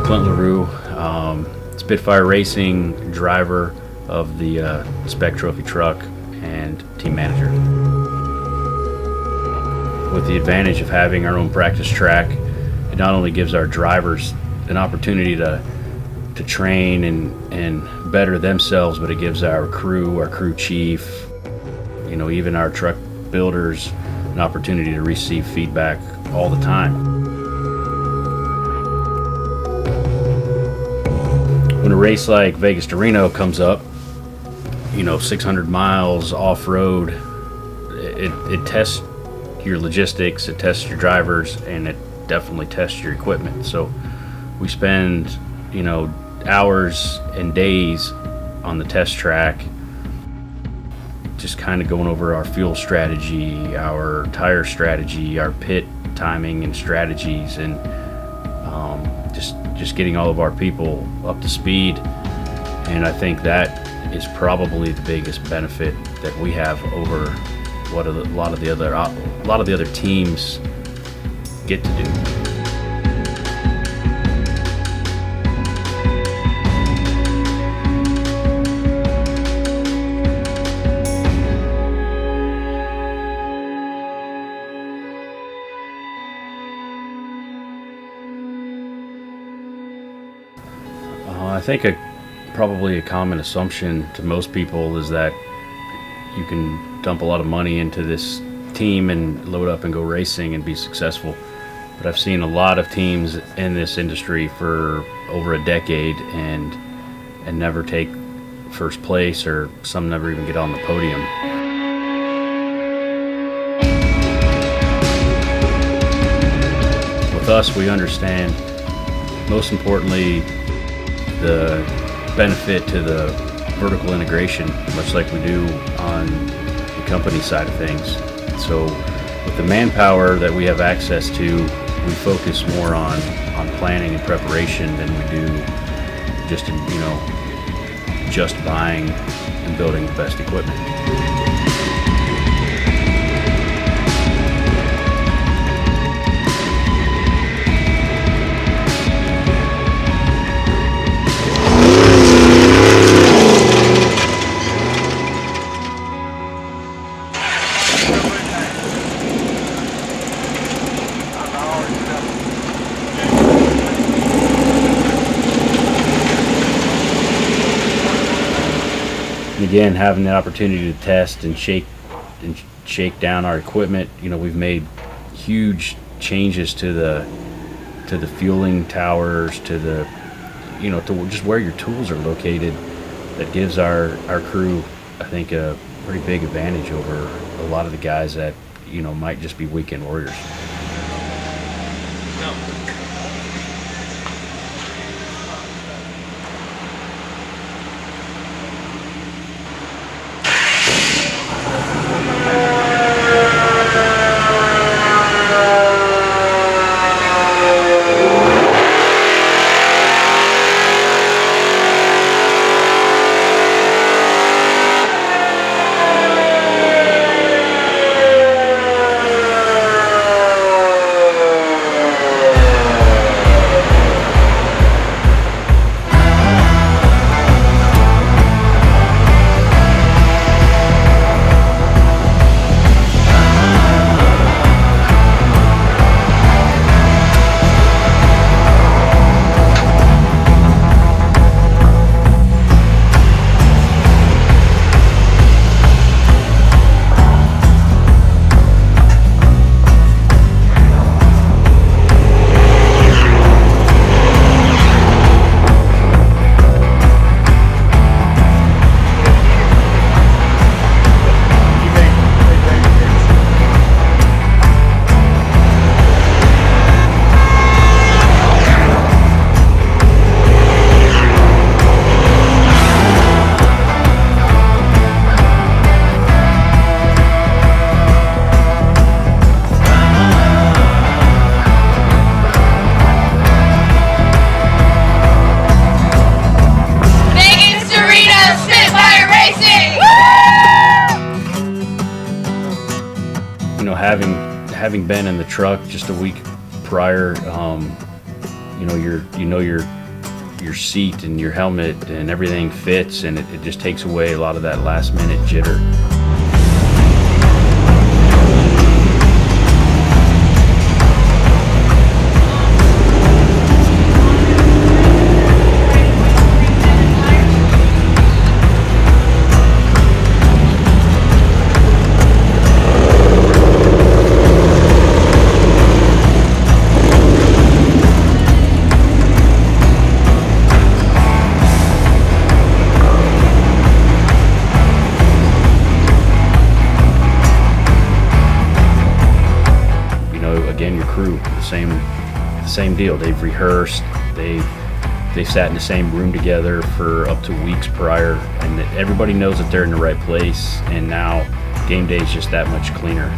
Clint LaRue, Spitfire Racing, driver of the Spec Trophy truck and team manager. With the advantage of having our own practice track, it not only gives our drivers an opportunity to train and better themselves, but it gives our crew chief, even our truck builders an opportunity to receive feedback all the time. When a race like Vegas to Reno comes up, 600 miles off-road, it tests your logistics, it tests your drivers, and it definitely tests your equipment. So we spend, hours and days on the test track, just kind of going over our fuel strategy, our tire strategy, our pit timing and strategies, and just getting all of our people up to speed. And I think that is probably the biggest benefit that we have over what a lot of the other teams get to do. I think probably a common assumption to most people is that you can dump a lot of money into this team and load up and go racing and be successful. But I've seen a lot of teams in this industry for over a decade and never take first place, or some never even get on the podium. With us, we understand, most importantly, the benefit to the vertical integration, much like we do on the company side of things. So with the manpower that we have access to, we focus more on planning and preparation than we do just buying and building the best equipment. Again, having the opportunity to test and shake down our equipment, we've made huge changes to the fueling towers, to to just where your tools are located. That gives our crew, I think, a pretty big advantage over a lot of the guys that might just be weekend warriors. Having been in the truck just a week prior, your your seat and your helmet and everything fits, and it just takes away a lot of that last minute jitter. Again, your crew, the same deal. They've rehearsed, they've sat in the same room together for up to weeks prior, and everybody knows that they're in the right place, and now game day is just that much cleaner.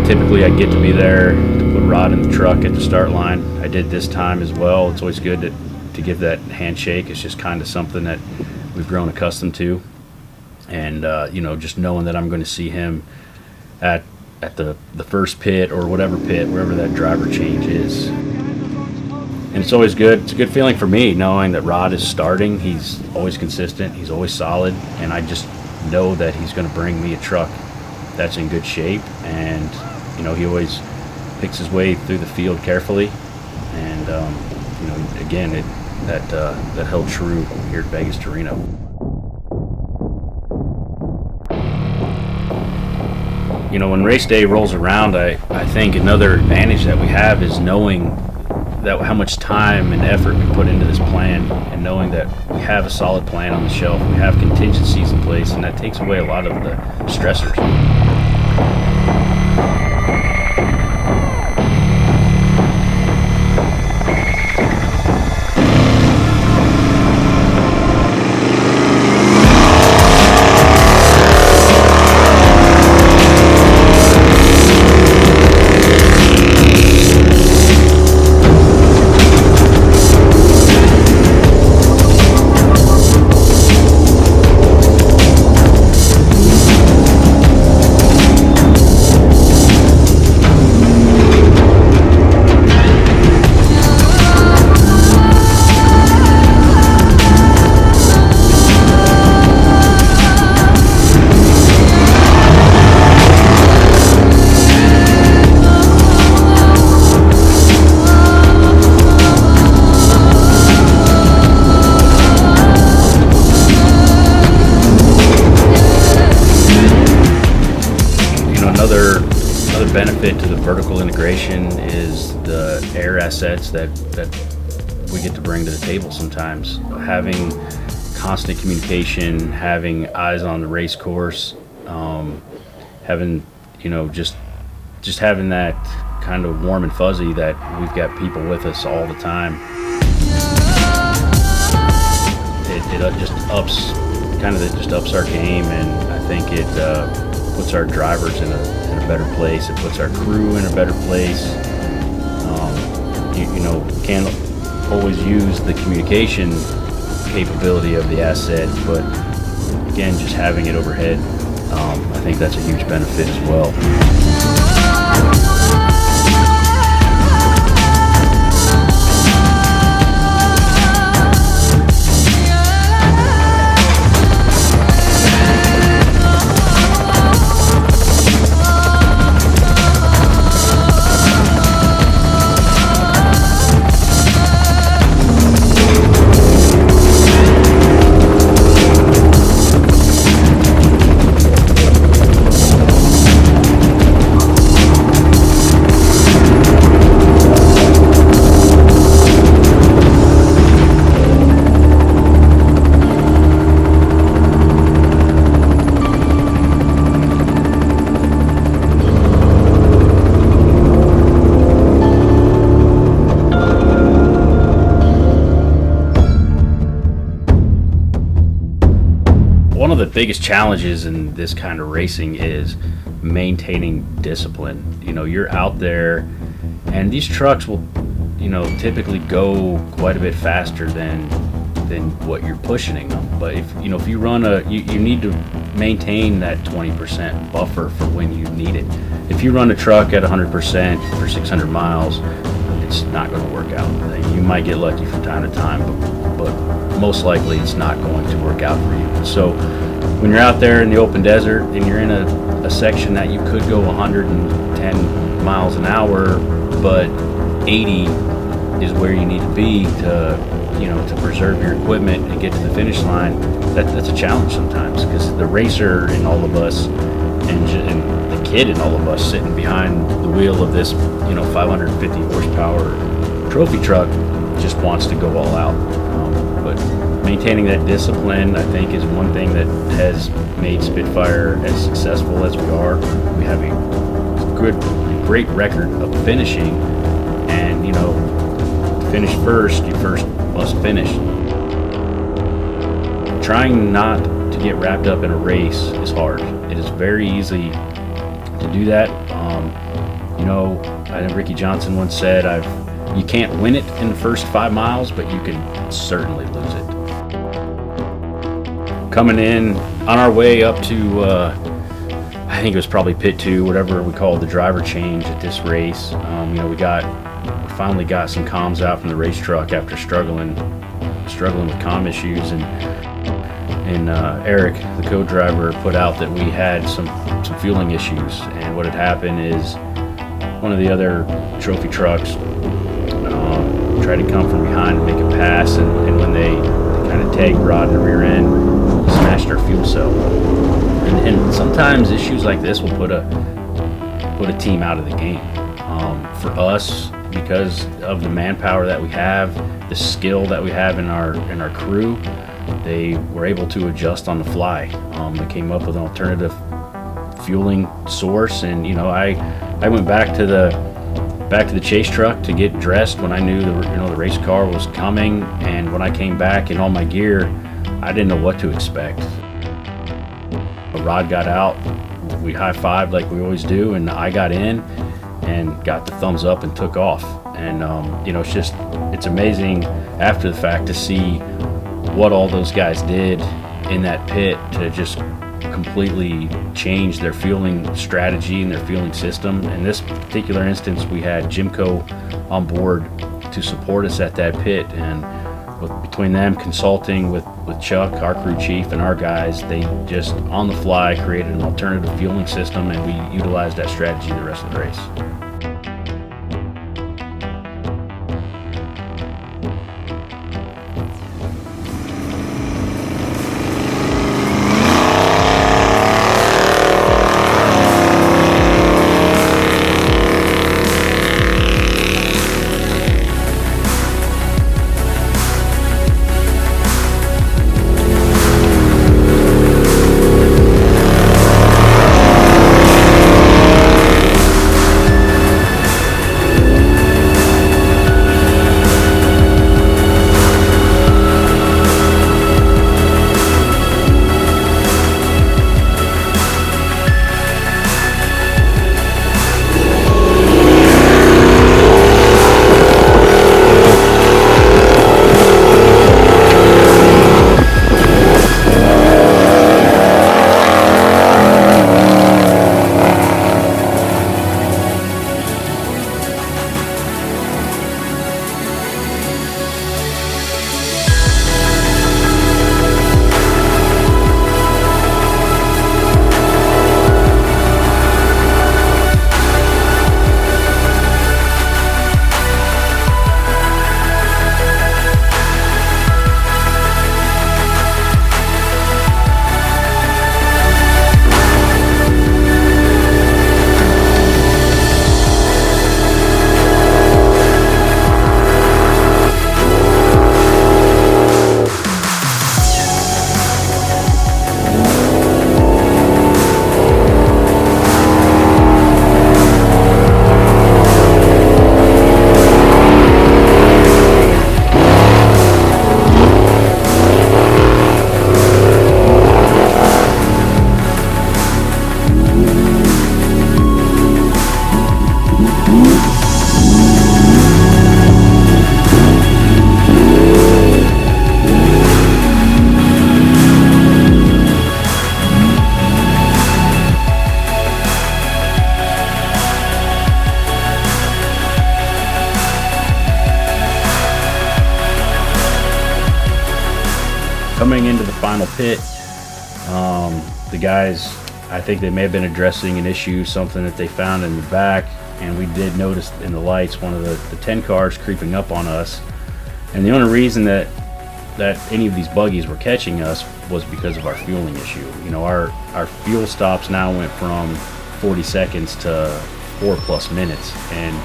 Typically, I get to be there to put Rod in the truck at the start line. I did this time as well. It's always good to give that handshake. It's just kind of something that we've grown accustomed to. And, just knowing that I'm going to see him at the first pit or whatever pit, wherever that driver change is. And it's always good. It's a good feeling for me knowing that Rod is starting. He's always consistent. He's always solid. And I just know that he's going to bring me a truck that's in good shape. And he always picks his way through the field carefully, and again, that held true here at Vegas to Reno. When race day rolls around, I think another advantage that we have is knowing that how much time and effort we put into this plan, and knowing that we have a solid plan on the shelf, we have contingencies in place, and that takes away a lot of the stressors. Another benefit to the vertical integration is the air assets that we get to bring to the table sometimes. Having constant communication, having eyes on the race course, having, just having that kind of warm and fuzzy that we've got people with us all the time. It just ups our game, and I think it puts our drivers in a better place. It puts our crew in a better place. Can't always use the communication capability of the asset, but again, just having it overhead, I think that's a huge benefit as well. one of the biggest challenges in this kind of racing is maintaining discipline. You know, you're out there, and these trucks will, you know, typically go quite a bit faster than what you're pushing them. But if you run you need to maintain that 20% buffer for when you need it. If you run a truck at 100% for 600 miles, it's not going to work out. You might get lucky from time to time, but most likely it's not going to work out for you. So when you're out there in the open desert and you're in a section that you could go 110 miles an hour, but 80 is where you need to be to preserve your equipment and get to the finish line, that's a challenge sometimes, because the racer in all of us and the kid in all of us sitting behind the wheel of this 550 horsepower trophy truck just wants to go all out. But maintaining that discipline, I think, is one thing that has made Spitfire as successful as we are. We have a great record of finishing, and to finish first, you first must finish. Trying not to get wrapped up in a race is hard. It is very easy to do that. I think Ricky Johnson once said, you can't win it in the first 5 miles, but you can certainly lose it. Coming in on our way up to, I think it was probably pit 2, whatever we call the driver change at this race. We finally got some comms out from the race truck after struggling with comm issues, and Eric, the co-driver, put out that we had some fueling issues. And what had happened is one of the other trophy trucks tried to come from behind and make a pass, and when they kind of tagged Rod in the rear end, smashed our fuel cell. And sometimes issues like this will put a team out of the game. For us, because of the manpower that we have, the skill that we have in our crew, they were able to adjust on the fly. They came up with an alternative fueling source, and I went back to the chase truck to get dressed when I knew the race car was coming, and when I came back in all my gear, I didn't know what to expect. Rod got out, we high-fived like we always do, and I got in and got the thumbs up and took off. And it's amazing after the fact to see what all those guys did in that pit to just completely change their fueling strategy and their fueling system. In this particular instance, we had Jimco on board to support us at that pit, and between them consulting with Chuck, our crew chief, and our guys, they just on the fly created an alternative fueling system, and we utilized that strategy the rest of the race. into the final pit. The guys, I think they may have been addressing an issue, something that they found in the back, and we did notice in the lights one of the 10 cars creeping up on us. And the only reason that any of these buggies were catching us was because of our fueling issue. You know, our fuel stops now went from 40 seconds to 4+ minutes, and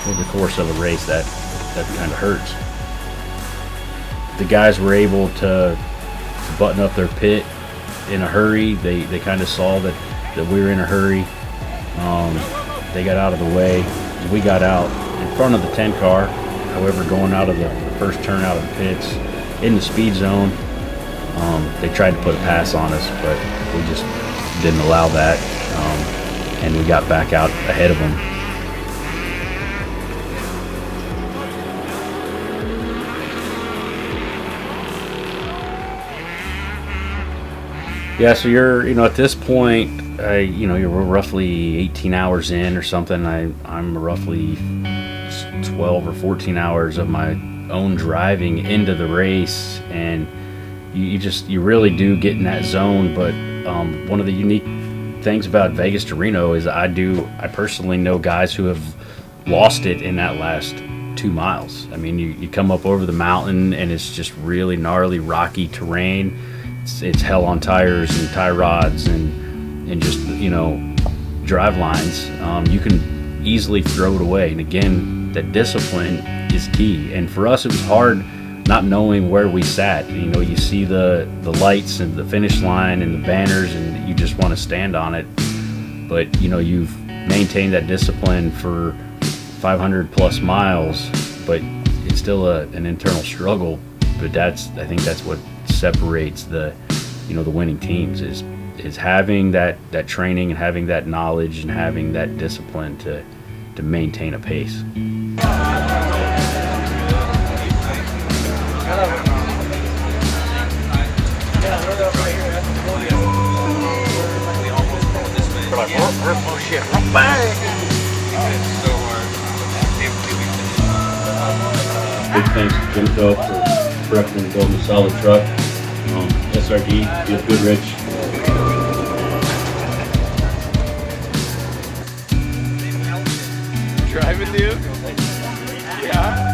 over the course of a race, that kind of hurts. The guys were able to button up their pit in a hurry. They kind of saw that we were in a hurry. They got out of the way. We got out in front of the 10 car. However, going out of the first turn out of the pits in the speed zone, they tried to put a pass on us, but we just didn't allow that, and we got back out ahead of them. Yeah, so you're, at this point, you're roughly 18 hours in or something. I'm roughly 12 or 14 hours of my own driving into the race, and you really do get in that zone. But one of the unique things about Vegas to Reno is I personally know guys who have lost it in that last 2 miles. I mean, you come up over the mountain and it's just really gnarly, rocky terrain. It's hell on tires and tie rods and just drive lines. You can easily throw it away, and again, that discipline is key. And for us, it was hard not knowing where we sat. You see the lights and the finish line and the banners, and you just want to stand on it. But you've maintained that discipline for 500+ miles, but it's still an internal struggle. But I think that's what separates the winning teams is having that training and having that knowledge and having that discipline to maintain a pace. Big thanks to Jimco for prepping and building a solid truck. SRD, feels good, Rich. Driving, dude? Yeah.